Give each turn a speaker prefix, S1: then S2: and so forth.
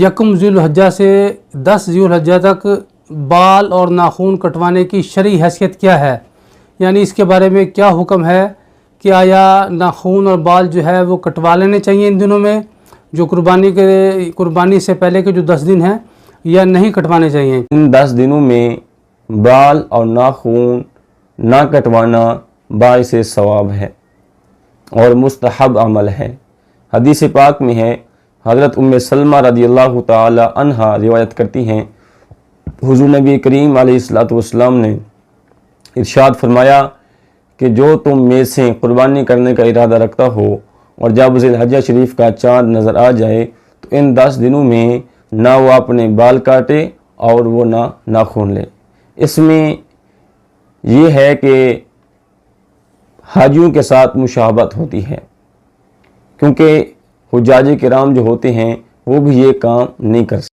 S1: यकम ज़ुल्हिज्जा से 10 ज़ुल्हिज्जा तक बाल और नाखून कटवाने की शरई हैसियत क्या है, यानी इसके बारे में क्या हुक्म है कि आया नाखून और बाल जो है वो कटवा लेने चाहिए इन दिनों में, जो कुर्बानी से पहले के जो 10 दिन हैं, या नहीं कटवाने चाहिए।
S2: इन 10 दिनों में बाल और नाखून ना कटवाना बाइस सवाब है और मुस्तहब अमल है। हदीस पाक में है, हज़रत उम्मे सलमा रज़ियल्लाहु ताला अन्हा रिवायत करती हैं, हुज़ूर नबी करीम अलैहिस्सलातु वस्सलाम ने इरशाद फरमाया कि जो तुम में से कुर्बानी करने का इरादा रखता हो और जब ज़िल्हिज्जा शरीफ का चाँद नज़र आ जाए तो इन 10 दिनों में ना वो अपने बाल काटे और वो ना नाखून ले। इसमें ये है कि हाजियों के साथ मुशाबहत होती है, क्योंकि हुज्जाज किराम जो होते हैं वो भी ये काम नहीं कर सकते।